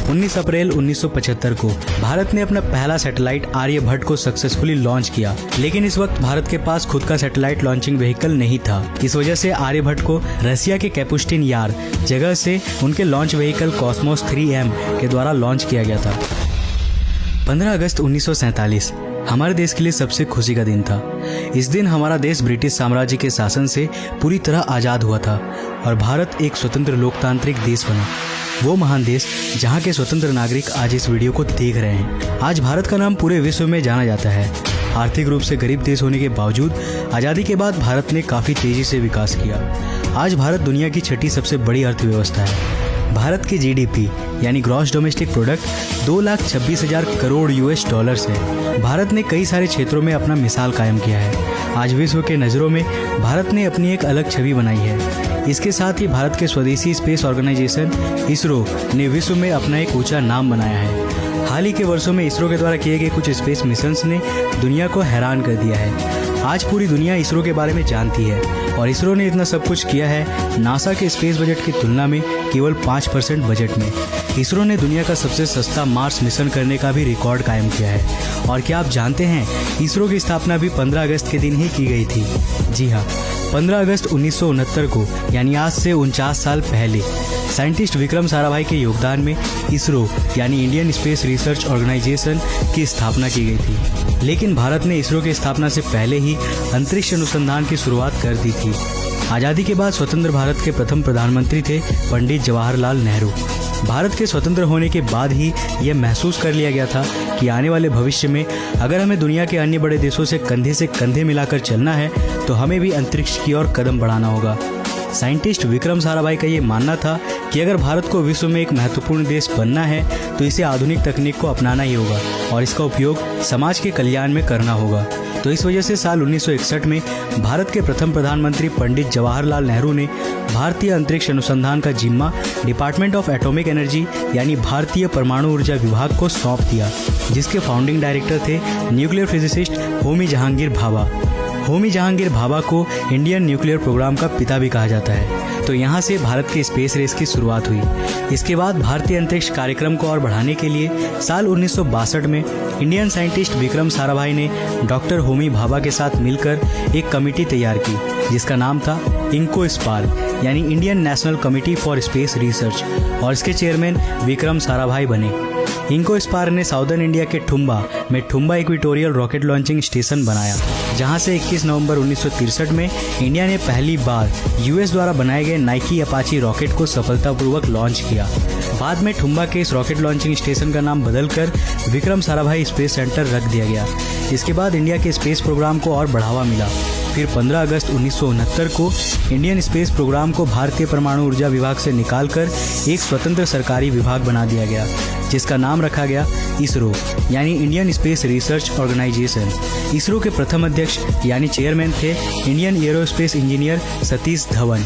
19 अप्रैल 1975 को भारत ने अपना पहला सैटेलाइट आर्यभट्ट को सक्सेसफुली लॉन्च किया, लेकिन इस वक्त भारत के पास खुद का सैटेलाइट लॉन्चिंग व्हीकल नहीं था। इस वजह से आर्यभट्ट को रसिया के कैपुस्टिन यार जगह से उनके लॉन्च व्हीकल कॉस्मोस 3M के द्वारा लॉन्च किया गया था। 15 अगस्त 1947 हमारे देश के लिए सबसे खुशी का दिन था। इस दिन हमारा देश ब्रिटिश साम्राज्य के शासन से पूरी तरह आज़ाद हुआ था और भारत एक स्वतंत्र लोकतांत्रिक देश बना। वो महान देश जहाँ के स्वतंत्र नागरिक आज इस वीडियो को देख रहे हैं। आज भारत का नाम पूरे विश्व में जाना जाता है। आर्थिक रूप से गरीब देश होने के बावजूद आज़ादी के बाद भारत ने काफ़ी तेज़ी से विकास किया। आज भारत दुनिया की छठी सबसे बड़ी अर्थव्यवस्था है। भारत की GDP यानी gross domestic product 2,26,000 crore US है। भारत ने कई सारे क्षेत्रों में अपना मिसाल कायम किया है। आज विश्व के नज़रों में भारत ने अपनी एक अलग छवि बनाई है। इसके साथ ही भारत के स्वदेशी स्पेस ऑर्गेनाइजेशन इसरो ने विश्व में अपना एक ऊंचा नाम बनाया है। हाल ही के वर्षों में इसरो के द्वारा किए गए कुछ स्पेस मिशंस ने दुनिया को हैरान कर दिया है। आज पूरी दुनिया इसरो के बारे में जानती है और इसरो ने इतना सब कुछ किया है नासा के स्पेस बजट की तुलना में केवल 5% बजट में। इसरो ने दुनिया का सबसे सस्ता मार्स मिशन करने का भी रिकॉर्ड कायम किया है। और क्या आप जानते हैं इसरो की स्थापना भी 15 अगस्त के दिन ही की गई थी। जी हाँ, 15 अगस्त 1969 को यानी आज से 49 साल पहले साइंटिस्ट विक्रम साराभाई के योगदान में इसरो यानी इंडियन स्पेस रिसर्च ऑर्गेनाइजेशन की स्थापना की गई थी। लेकिन भारत ने इसरो की स्थापना से पहले ही अंतरिक्ष अनुसंधान की शुरुआत कर दी थी। आज़ादी के बाद स्वतंत्र भारत के प्रथम प्रधानमंत्री थे पंडित जवाहरलाल नेहरू। भारत के स्वतंत्र होने के बाद ही यह महसूस कर लिया गया था कि आने वाले भविष्य में अगर हमें दुनिया के अन्य बड़े देशों से कंधे मिलाकर चलना है तो हमें भी अंतरिक्ष की ओर कदम बढ़ाना होगा। साइंटिस्ट विक्रम साराभाई का ये मानना था कि अगर भारत को विश्व में एक महत्वपूर्ण देश बनना है तो इसे आधुनिक तकनीक को अपनाना ही होगा और इसका उपयोग समाज के कल्याण में करना होगा। तो इस वजह से साल 1961 में भारत के प्रथम प्रधानमंत्री पंडित जवाहरलाल नेहरू ने भारतीय अंतरिक्ष अनुसंधान का जिम्मा डिपार्टमेंट ऑफ एटॉमिक एनर्जी यानी भारतीय परमाणु ऊर्जा विभाग को सौंप दिया, जिसके फाउंडिंग डायरेक्टर थे न्यूक्लियर फिजिसिस्ट होमी जहांगीर भाभा। होमी जहांगीर भाभा को इंडियन न्यूक्लियर प्रोग्राम का पिता भी कहा जाता है। तो यहाँ से भारत के स्पेस रेस की शुरुआत हुई। इसके बाद भारतीय अंतरिक्ष कार्यक्रम को और बढ़ाने के लिए साल 1962 में इंडियन साइंटिस्ट विक्रम साराभाई ने डॉक्टर होमी भाभा के साथ मिलकर एक कमेटी तैयार की, जिसका नाम था इंकोस्पार यानी Indian national committee for space research, और इसके चेयरमैन विक्रम साराभाई बने। इंकोस्पार ने साउदर्न इंडिया के ठुम्बा में ठुम्बा इक्वेटोरियल रॉकेट लॉन्चिंग स्टेशन बनाया, जहां से 21 नवंबर 1963 में इंडिया ने पहली बार US द्वारा बनाए गए नाइकी अपाची रॉकेट को सफलतापूर्वक लॉन्च किया। बाद में ठुम्बा के इस रॉकेट लॉन्चिंग स्टेशन का नाम बदलकर विक्रम साराभाई स्पेस सेंटर रख दिया गया। इसके बाद इंडिया के स्पेस प्रोग्राम को और बढ़ावा मिला। फिर 15 अगस्त 1969 को इंडियन स्पेस प्रोग्राम को भारतीय परमाणु ऊर्जा विभाग से निकालकर एक स्वतंत्र सरकारी विभाग बना दिया गया, जिसका नाम रखा गया इसरो यानी Indian space research organisation. ISRO के प्रथम अध्यक्ष यानी चेयरमैन थे Indian aerospace engineer Satish Dhawan.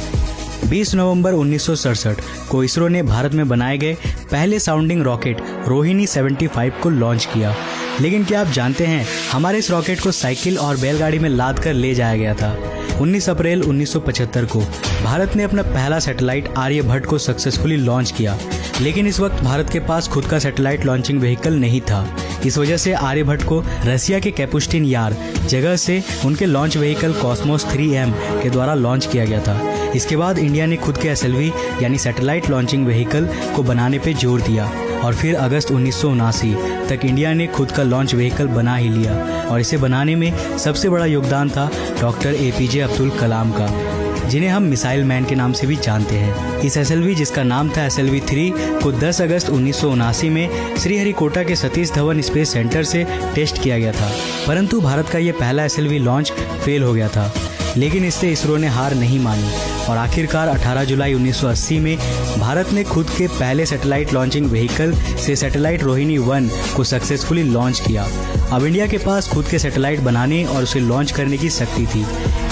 20 नवंबर 1967 को इसरो ने भारत में बनाए गए पहले साउंडिंग रॉकेट रोहिणी 75 को लॉन्च किया। लेकिन क्या आप जानते हैं हमारे इस रॉकेट को साइकिल और बैलगाड़ी में लाद कर ले जाया गया था। 19 अप्रैल 1975 को भारत ने अपना पहला सैटेलाइट आर्यभट्ट को सक्सेसफुली लॉन्च किया, लेकिन इस वक्त भारत के पास खुद का सैटेलाइट लॉन्चिंग व्हीकल नहीं था। इस वजह से आर्यभट्ट को रसिया के कैपुस्टिन यार जगह से उनके लॉन्च व्हीकल कॉस्मोस 3M के द्वारा लॉन्च किया गया था। इसके बाद इंडिया ने खुद के SLV यानी सैटेलाइट लॉन्चिंग व्हीकल को बनाने पर जोर दिया और फिर अगस्त 1979 तक इंडिया ने खुद का लॉन्च व्हीकल बना ही लिया, और इसे बनाने में सबसे बड़ा योगदान था डॉक्टर APJ अब्दुल कलाम का, जिन्हें हम मिसाइल मैन के नाम से भी जानते हैं। इस SLV जिसका नाम था SLV-3 को 10 अगस्त 1979 में श्रीहरिकोटा के सतीश धवन स्पेस सेंटर से टेस्ट किया गया था, परंतु भारत का ये पहला SLV लॉन्च फेल हो गया था। लेकिन इससे इसरो ने हार नहीं मानी और आखिरकार 18 जुलाई 1980 में भारत ने खुद के पहले सैटेलाइट लॉन्चिंग व्हीकल से सैटेलाइट रोहिणी 1 को सक्सेसफुली लॉन्च किया। अब इंडिया के पास खुद के सैटेलाइट बनाने और उसे लॉन्च करने की शक्ति थी।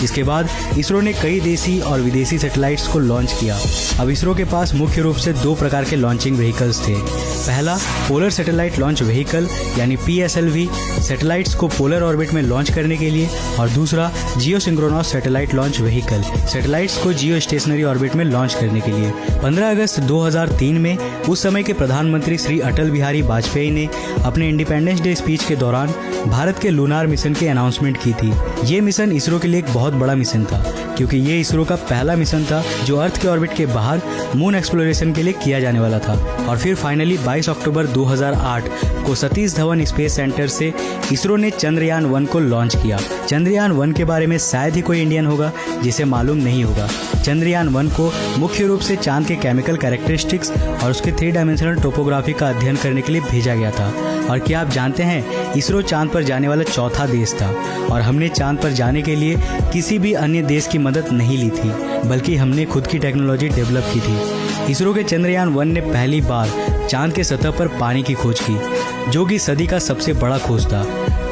इसके बाद इसरो ने कई देसी और विदेशी सैटेलाइट्स को लॉन्च किया। अब इसरो के पास मुख्य रूप से 2 प्रकार के लॉन्चिंग व्हीकल्स थे। पहला पोलर सैटेलाइट लॉन्च व्हीकल यानी PSLV, सैटेलाइट्स को पोलर ऑर्बिट में लॉन्च करने के लिए, और दूसरा geosynchronous satellite launch vehicle, satellites को जियो स्टेशनरी ऑर्बिट में लॉन्च करने के लिए। 15 अगस्त 2003 में उस समय के प्रधानमंत्री श्री अटल बिहारी वाजपेयी ने अपने इंडिपेंडेंस डे स्पीच के दौरान भारत के लूनार मिशन की अनाउंसमेंट की थी। ये मिशन इसरो के लिए एक बहुत बड़ा मिशन था, क्योंकि ये इसरो का पहला मिशन था जो अर्थ के ऑर्बिट के बाहर मून एक्सप्लोरेशन के लिए किया जाने वाला था। और फिर फाइनली 22 अक्टूबर 2008 को सतीश धवन स्पेस सेंटर से इसरो ने चंद्रयान 1 को लॉन्च किया। चंद्रयान 1 के बारे में शायद ही कोई इंडियन होगा जिसे मालूम नहीं होगा। चंद्रयान 1 को मुख्य रूप से चांद के केमिकल कैरेक्टरिस्टिक्स और उसके 3 डायमेंशनल टोपोग्राफी का अध्ययन करने के लिए भेजा गया था। और क्या आप जानते हैं, इसरो चांद पर जाने वाला चौथा देश था और हमने चांद पर जाने के लिए किसी भी अन्य देश की मदद नहीं ली थी, बल्कि हमने खुद की टेक्नोलॉजी डेवलप की थी। इसरो के चंद्रयान 1 ने पहली बार चांद के सतह पर पानी की खोज की, जो कि सदी का सबसे बड़ा खोज था।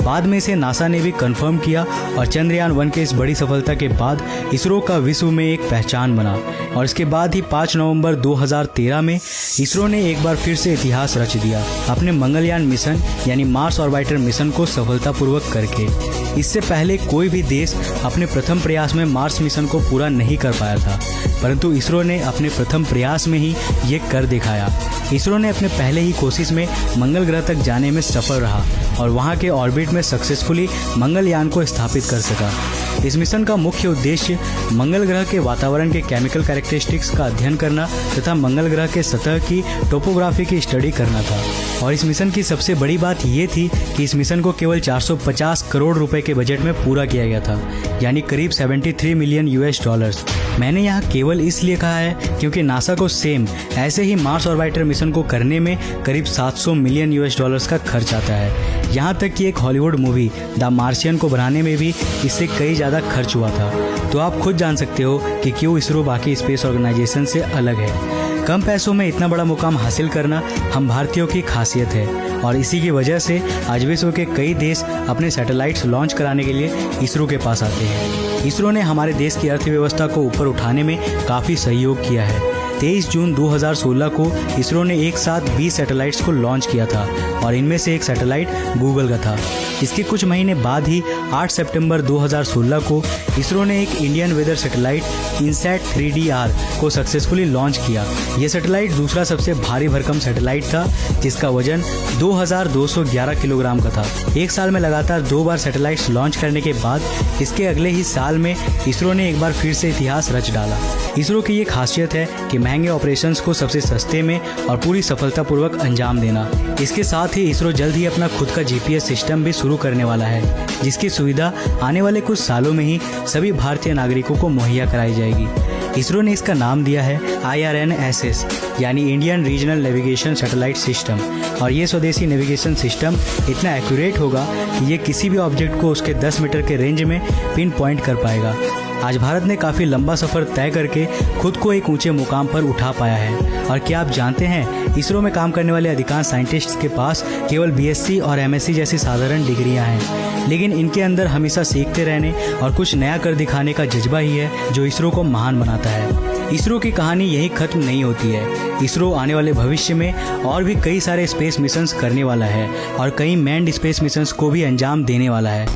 बाद में इसे नासा ने भी कंफर्म किया और चंद्रयान 1 के इस बड़ी सफलता के बाद इसरो का विश्व में एक पहचान बना। और इसके बाद ही 5 नवंबर 2013 में इसरो ने एक बार फिर से इतिहास रच दिया अपने मंगलयान मिशन यानी मार्स ऑर्बिटर मिशन को सफलतापूर्वक करके। इससे पहले कोई भी देश अपने प्रथम प्रयास में मार्स मिशन को पूरा नहीं कर पाया था, परंतु इसरो ने अपने प्रथम प्रयास में ही ये कर दिखाया। इसरो ने अपने पहले ही कोशिश में मंगल ग्रह तक जाने में सफल रहा और वहां के ऑर्बिट में सक्सेसफुली मंगलयान को स्थापित कर सका। इस मिशन का मुख्य उद्देश्य मंगल ग्रह के वातावरण के केमिकल कैरेक्टरिस्टिक्स का अध्ययन करना तथा मंगल ग्रह के सतह की टोपोग्राफी की स्टडी करना था। और इस मिशन की सबसे बड़ी बात ये थी कि इस मिशन को केवल 450 करोड़ रुपए के बजट में पूरा किया गया था, यानी करीब 73 मिलियन US डॉलर्स। मैंने यहाँ केवल इसलिए कहा है क्योंकि नासा को सेम ऐसे ही मार्स ऑर्बिटर मिशन को करने में करीब 700 मिलियन US डॉलर्स का खर्च आता है। यहाँ तक कि एक हॉलीवुड मूवी द मार्शियन को बनाने में भी इससे कई ज़्यादा खर्च हुआ था। तो आप खुद जान सकते हो कि क्यों इसरो बाकी स्पेस ऑर्गेनाइजेशन से अलग है। कम पैसों में इतना बड़ा मुकाम हासिल करना हम भारतीयों की खासियत है और इसी की वजह से आज विश्व के कई देश अपने सैटेलाइट्स लॉन्च कराने के लिए इसरो के पास आते हैं। इसरो ने हमारे देश की अर्थव्यवस्था को ऊपर उठाने में काफ़ी सहयोग किया है। 23 जून 2016 को इसरो ने एक साथ 20 सैटेलाइट्स को लॉन्च किया था और इनमें से एक सैटेलाइट गूगल का था। इसके कुछ महीने बाद ही 8 सितंबर 2016 को इसरो ने एक Indian weather satellite INSAT 3DR को सक्सेसफुली लॉन्च किया। यह सैटेलाइट दूसरा सबसे भारी भरकम सैटेलाइट था, जिसका वजन 2211 किलोग्राम का था। एक साल में लगातार 2 बार सैटेलाइट्स लॉन्च करने के बाद इसके अगले ही साल में इसरो ने एक बार फिर से इतिहास रच डाला। इसरो की ये खासियत है कि महंगे ऑपरेशंस को सबसे सस्ते में और पूरी सफलतापूर्वक अंजाम देना। इसके साथ ही इसरो जल्द ही अपना खुद का GPS सिस्टम भी शुरू करने वाला है, जिसकी सुविधा आने वाले कुछ सालों में ही सभी भारतीय नागरिकों को मुहैया कराई जाएगी। इसरो ने इसका नाम दिया है IRNSS यानी Indian regional navigation satellite system. और ये स्वदेशी नेविगेशन सिस्टम इतना एक्यूरेट होगा कि ये किसी भी ऑब्जेक्ट को उसके 10 मीटर के रेंज में पिन पॉइंट कर पाएगा। आज भारत ने काफ़ी लंबा सफ़र तय करके खुद को एक ऊंचे मुकाम पर उठा पाया है। और क्या आप जानते हैं, इसरो में काम करने वाले अधिकांश साइंटिस्ट्स के पास केवल BSc और MSc जैसी साधारण डिग्रियां हैं, लेकिन इनके अंदर हमेशा सीखते रहने और कुछ नया कर दिखाने का जज्बा ही है जो इसरो को महान बनाता है। इसरो की कहानी यही खत्म नहीं होती है। इसरो आने वाले भविष्य में और भी कई सारे स्पेस मिशंस करने वाला है और कई मैन्ड स्पेस मिशंस को भी अंजाम देने वाला है।